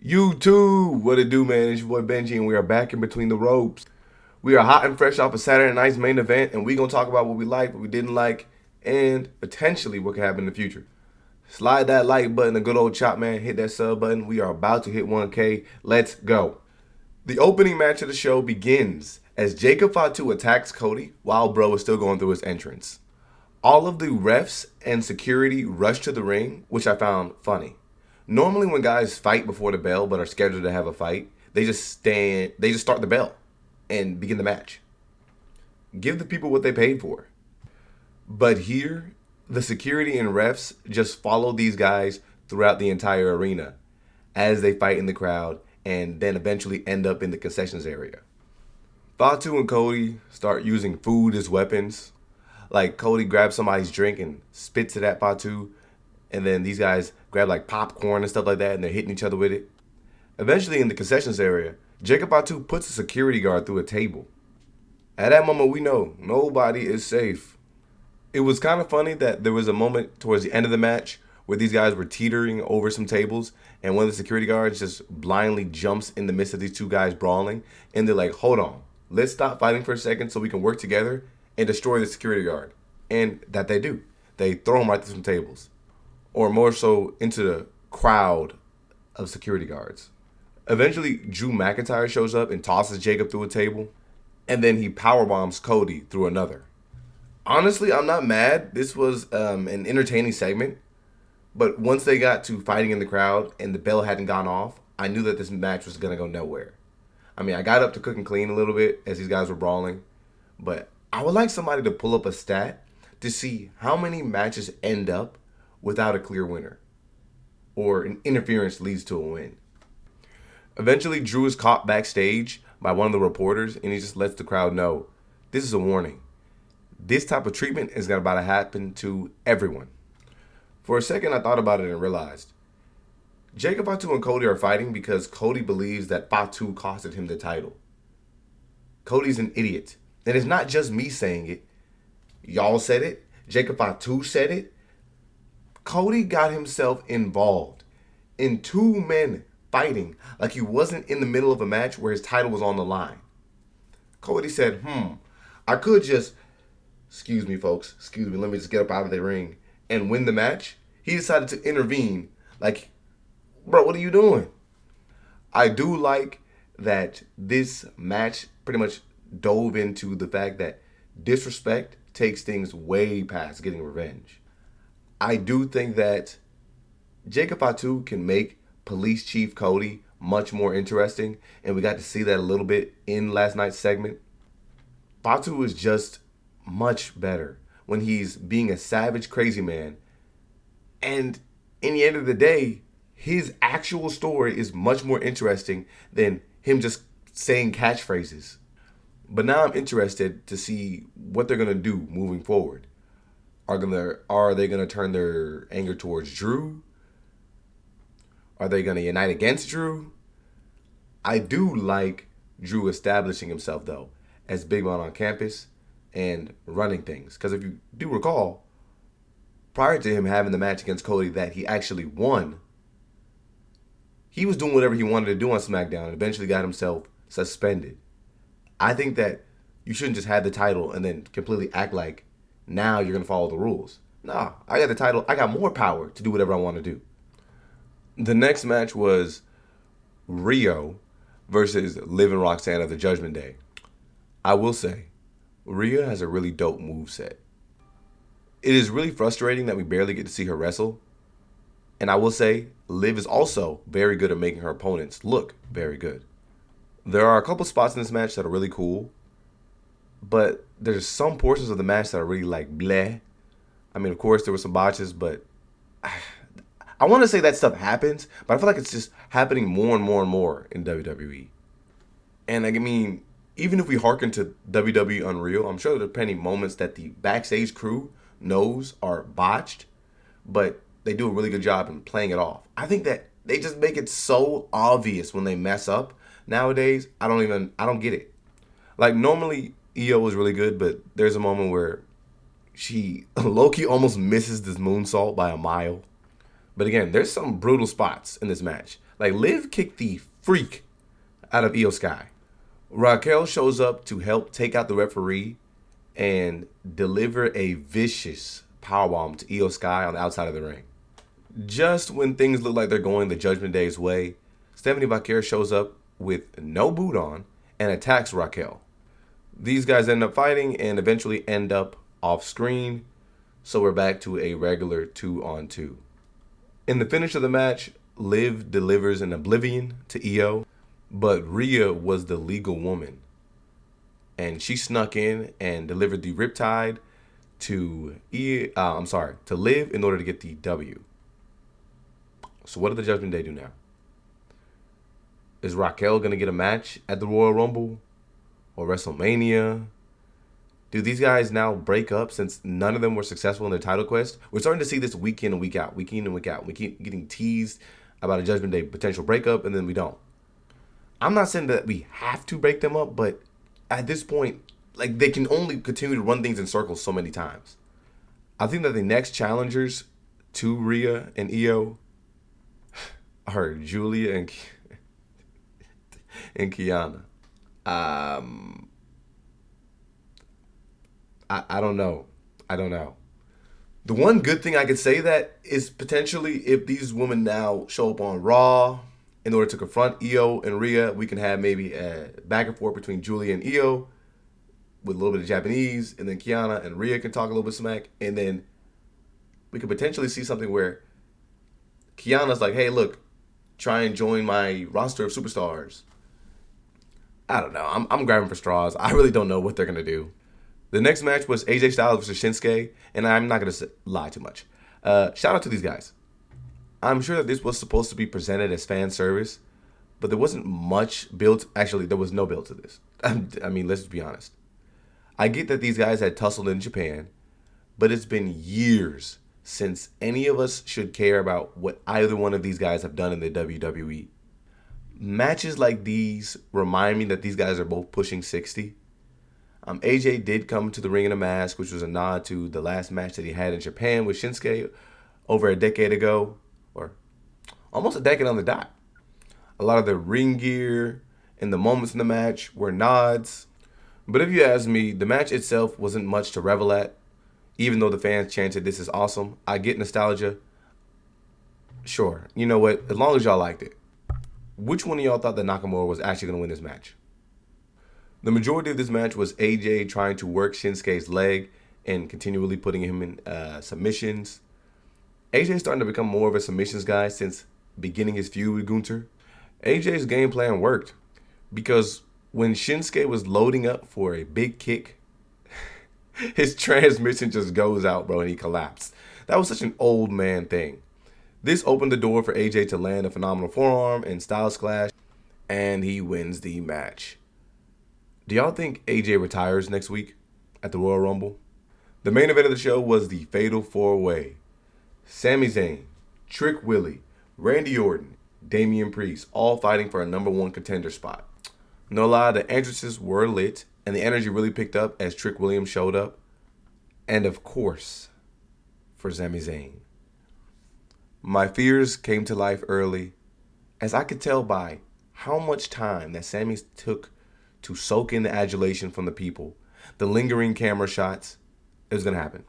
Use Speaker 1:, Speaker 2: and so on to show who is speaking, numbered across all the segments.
Speaker 1: YouTube, what it do, man? It's your boy Benji, and we are back in between the ropes. We are hot and fresh off a Saturday night's main event, and we gonna talk about what we liked, what we didn't like, and potentially what could happen in the future. Slide that like button, a good old chop, man. Hit that sub button. We are about to hit 1K. Let's go. The opening match of the show begins as Jacob Fatu attacks Cody while Bro is still going through his entrance. All of the refs and security rush to the ring, which I found funny. Normally when guys fight before the bell but are scheduled to have a fight, they just start the bell and begin the match. Give the people what they paid for. But here, the security and refs just follow these guys throughout the entire arena as they fight in the crowd and then eventually end up in the concessions area. Fatu and Cody start using food as weapons. Like Cody grabs somebody's drink and spits it at Fatu, and then these guys grab like popcorn and stuff like that and they're hitting each other with it. Eventually in the concessions area, Jacob Fatu puts a security guard through a table. At that moment we know nobody is safe. It was kind of funny that there was a moment towards the end of the match where these guys were teetering over some tables and one of the security guards just blindly jumps in the midst of these two guys brawling, and they're like, hold on, let's stop fighting for a second so we can work together and destroy the security guard. And that they do. They throw him right through some tables. Or more so into the crowd of security guards. Eventually, Drew McIntyre shows up and tosses Jacob through a table, and then he powerbombs Cody through another. Honestly, I'm not mad. This was an entertaining segment, but once they got to fighting in the crowd and the bell hadn't gone off, I knew that this match was going to go nowhere. I mean, I got up to cook and clean a little bit as these guys were brawling, but I would like somebody to pull up a stat to see how many matches end up without a clear winner, or an interference leads to a win. Eventually, Drew is caught backstage by one of the reporters, and he just lets the crowd know, this is a warning. This type of treatment is about to happen to everyone. For a second, I thought about it and realized, Jacob Fatu and Cody are fighting because Cody believes that Fatu costed him the title. Cody's an idiot. And it's not just me saying it. Y'all said it. Jacob Fatu said it. Cody got himself involved in two men fighting like he wasn't in the middle of a match where his title was on the line. Cody said, I could just, excuse me folks, let me just get up out of the ring and win the match. He decided to intervene like, bro, what are you doing? I do like that this match pretty much dove into the fact that disrespect takes things way past getting revenge. I do think that Jacob Fatu can make Police Chief Cody much more interesting, and we got to see that a little bit in last night's segment. Fatu is just much better when he's being a savage, crazy man, and in the end of the day, his actual story is much more interesting than him just saying catchphrases. But now I'm interested to see what they're going to do moving forward. Are they going to turn their anger towards Drew? Are they going to unite against Drew? I do like Drew establishing himself, though, as big man on campus and running things. Because if you do recall, prior to him having the match against Cody that he actually won, he was doing whatever he wanted to do on SmackDown and eventually got himself suspended. I think that you shouldn't just have the title and then completely act like now you're going to follow the rules. Nah, I got the title. I got more power to do whatever I want to do. The next match was Rhea versus Liv and Roxanne of the Judgment Day. I will say, Rhea has a really dope moveset. It is really frustrating that we barely get to see her wrestle. And I will say, Liv is also very good at making her opponents look very good. There are a couple spots in this match that are really cool, but there's some portions of the match that are really like bleh. I mean, of course, there were some botches, but I want to say that stuff happens, but I feel like it's just happening more and more and more in WWE. And I mean, even if we hearken to WWE Unreal, I'm sure there are plenty of moments that the backstage crew knows are botched, but they do a really good job in playing it off. I think that they just make it so obvious when they mess up. Nowadays, I don't get it. Like, normally, Io was really good, but there's a moment where she low-key almost misses this moonsault by a mile. But again, there's some brutal spots in this match. Like, Liv kicked the freak out of Io Sky. Raquel shows up to help take out the referee and deliver a vicious powerbomb to Io Sky on the outside of the ring. Just when things look like they're going the Judgment Day's way, Stephanie Vaquer shows up with no boot on and attacks Raquel. These guys end up fighting and eventually end up off screen, so we're back to a regular 2-on-2. In the finish of the match, Liv delivers an oblivion to Io, but Rhea was the legal woman, and she snuck in and delivered the Riptide to Liv in order to get the W. So what did the Judgment Day do now? Is Raquel going to get a match at the Royal Rumble or WrestleMania? Do these guys now break up since none of them were successful in their title quest? We're starting to see this week in and week out, week in and week out. We keep getting teased about a Judgment Day potential breakup, and then we don't. I'm not saying that we have to break them up, but at this point, like, they can only continue to run things in circles so many times. I think that the next challengers to Rhea and Io are Julia and Kiana. I don't know. The one good thing I could say that is potentially if these women now show up on Raw in order to confront Io and Rhea, we can have maybe a back and forth between Julia and Io with a little bit of Japanese, and then Kiana and Rhea can talk a little bit smack, and then we could potentially see something where Kiana's like, hey, look, try and join my roster of superstars. I don't know. I'm grabbing for straws. I really don't know what they're going to do. The next match was AJ Styles versus Shinsuke, and I'm not going to lie too much. Shout out to these guys. I'm sure that this was supposed to be presented as fan service, but there wasn't much build. Actually, there was no build to this. I mean, let's just be honest. I get that these guys had tussled in Japan, but it's been years since any of us should care about what either one of these guys have done in the WWE. Matches like these remind me that these guys are both pushing 60. AJ did come to the ring in a mask, which was a nod to the last match that he had in Japan with Shinsuke over a decade ago, or almost a decade on the dot. A lot of the ring gear and the moments in the match were nods. But if you ask me, the match itself wasn't much to revel at. Even though the fans chanted, "This is awesome." I get nostalgia. Sure. You know what? As long as y'all liked it. Which one of y'all thought that Nakamura was actually going to win this match? The majority of this match was AJ trying to work Shinsuke's leg and continually putting him in submissions. AJ's starting to become more of a submissions guy since beginning his feud with Gunther. AJ's game plan worked because when Shinsuke was loading up for a big kick, his transmission just goes out, bro, and he collapsed. That was such an old man thing. This opened the door for AJ to land a phenomenal forearm and Styles Clash, and he wins the match. Do y'all think AJ retires next week at the Royal Rumble? The main event of the show was the Fatal 4-Way. Sami Zayn, Trick Willie, Randy Orton, Damian Priest, all fighting for a #1 contender spot. No lie, the entrances were lit, and the energy really picked up as Trick Williams showed up. And of course, for Sami Zayn. My fears came to life early, as I could tell by how much time that Sami took to soak in the adulation from the people, the lingering camera shots. It was going to happen.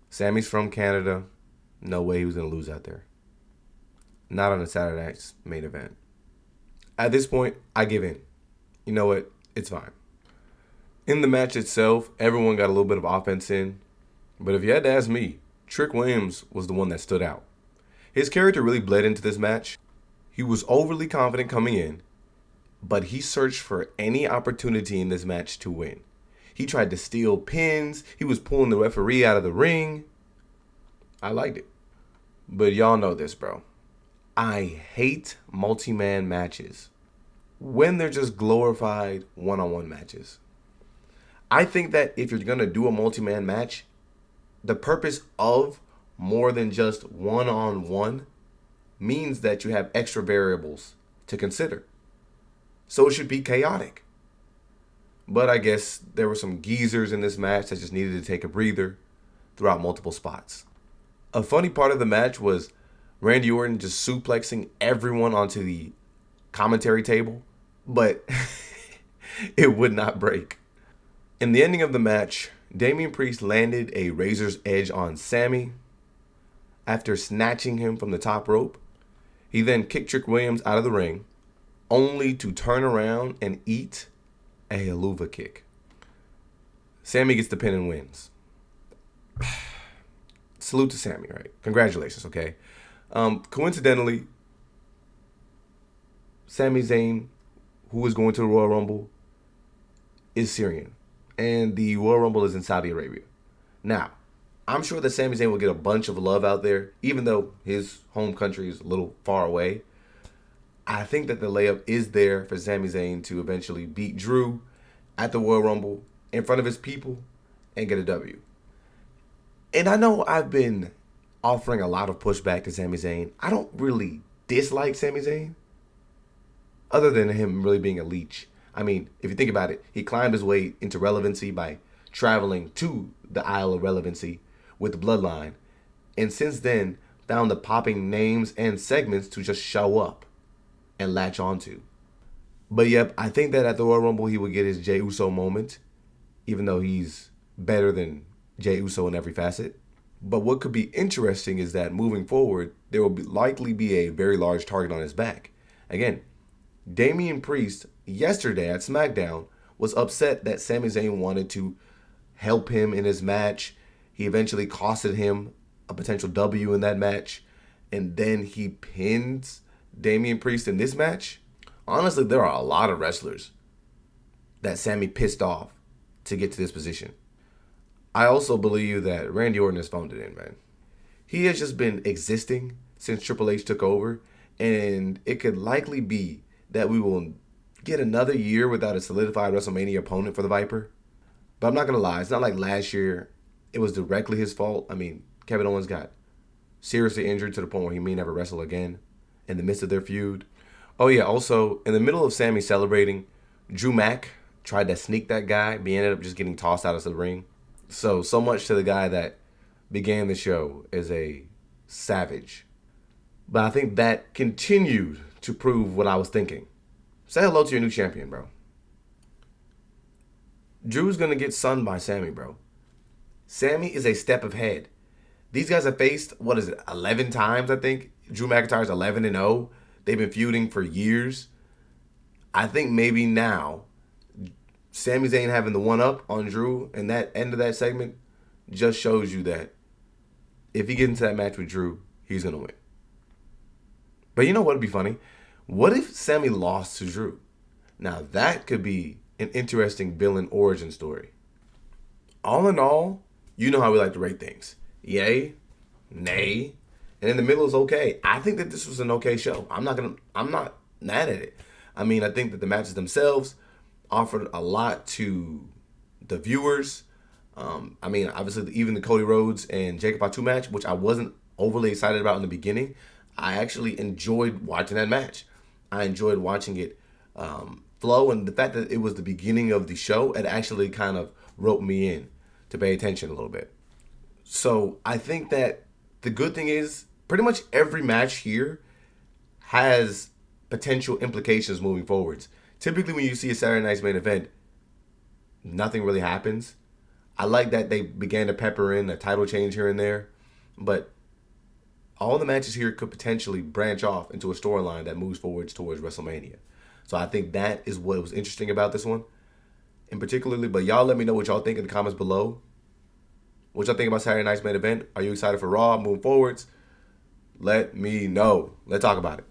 Speaker 1: Sami's from Canada. No way he was going to lose out there. Not on a Saturday night's main event. At this point, I give in. You know what? It's fine. In the match itself, everyone got a little bit of offense in. But if you had to ask me, Trick Williams was the one that stood out. His character really bled into this match. He was overly confident coming in, but he searched for any opportunity in this match to win. He tried to steal pins. He was pulling the referee out of the ring. I liked it. But y'all know this, bro. I hate multi-man matches when they're just glorified one-on-one matches. I think that if you're going to do a multi-man match, the purpose of more than just one-on-one means that you have extra variables to consider. So it should be chaotic. But I guess there were some geezers in this match that just needed to take a breather throughout multiple spots. A funny part of the match was Randy Orton just suplexing everyone onto the commentary table, but it would not break. In the ending of the match, Damian Priest landed a razor's edge on Sami after snatching him from the top rope. He then kicked Trick Williams out of the ring, only to turn around and eat a haluva kick. Sami gets the pin and wins. Salute to Sami, right? Congratulations, okay? Coincidentally, Sami Zayn, who is going to the Royal Rumble, is Syrian. And the Royal Rumble is in Saudi Arabia. Now, I'm sure that Sami Zayn will get a bunch of love out there, even though his home country is a little far away. I think that the layup is there for Sami Zayn to eventually beat Drew at the Royal Rumble in front of his people and get a W. And I know I've been offering a lot of pushback to Sami Zayn. I don't really dislike Sami Zayn, other than him really being a leech. I mean, if you think about it, he climbed his way into relevancy by traveling to the Isle of Relevancy with the Bloodline, and since then found the popping names and segments to just show up and latch onto. But yep, I think that at the Royal Rumble he would get his Jey Uso moment, even though he's better than Jey Uso in every facet. But what could be interesting is that moving forward, there will likely be a very large target on his back. Again, Damian Priest yesterday at SmackDown was upset that Sami Zayn wanted to help him in his match. He eventually costed him a potential W in that match. And then he pins Damian Priest in this match. Honestly, there are a lot of wrestlers that Sami pissed off to get to this position. I also believe that Randy Orton has phoned it in, man. He has just been existing since Triple H took over, and it could likely be that we will get another year without a solidified WrestleMania opponent for the Viper. But I'm not going to lie, it's not like last year it was directly his fault. I mean, Kevin Owens got seriously injured to the point where he may never wrestle again in the midst of their feud. Oh yeah, also, in the middle of Sami celebrating, Drew Mack tried to sneak that guy, but he ended up just getting tossed out of the ring. So much to the guy that began the show as a savage. But I think that continued to prove what I was thinking. Say hello to your new champion, bro. Drew's going to get sunned by Sami, bro. Sami is a step ahead. These guys have faced, 11 times, I think? Drew McIntyre's 11-0. They've been feuding for years. I think maybe now, Sami Zayn having the one-up on Drew in that end of that segment just shows you that if he gets into that match with Drew, he's going to win. But you know what would be funny? What if Sami lost to Drew? Now that could be an interesting villain origin story. All in all, you know how we like to rate things. Yay, nay, and in the middle is okay. I think that this was an okay show. I'm not mad at it. I mean, I think that the matches themselves offered a lot to the viewers. I mean, obviously, even the Cody Rhodes and Jacob FATU match, which I wasn't overly excited about in the beginning, I actually enjoyed watching that match. I enjoyed watching it flow, and the fact that it was the beginning of the show, it actually kind of roped me in to pay attention a little bit. So I think that the good thing is pretty much every match here has potential implications moving forwards. Typically, when you see a Saturday Night's Main Event, nothing really happens. I like that they began to pepper in a title change here and there, but all the matches here could potentially branch off into a storyline that moves forwards towards WrestleMania. So I think that is what was interesting about this one, in particularly. But y'all let me know what y'all think in the comments below. What y'all think about Saturday Night's Main Event? Are you excited for Raw moving forwards? Let me know. Let's talk about it.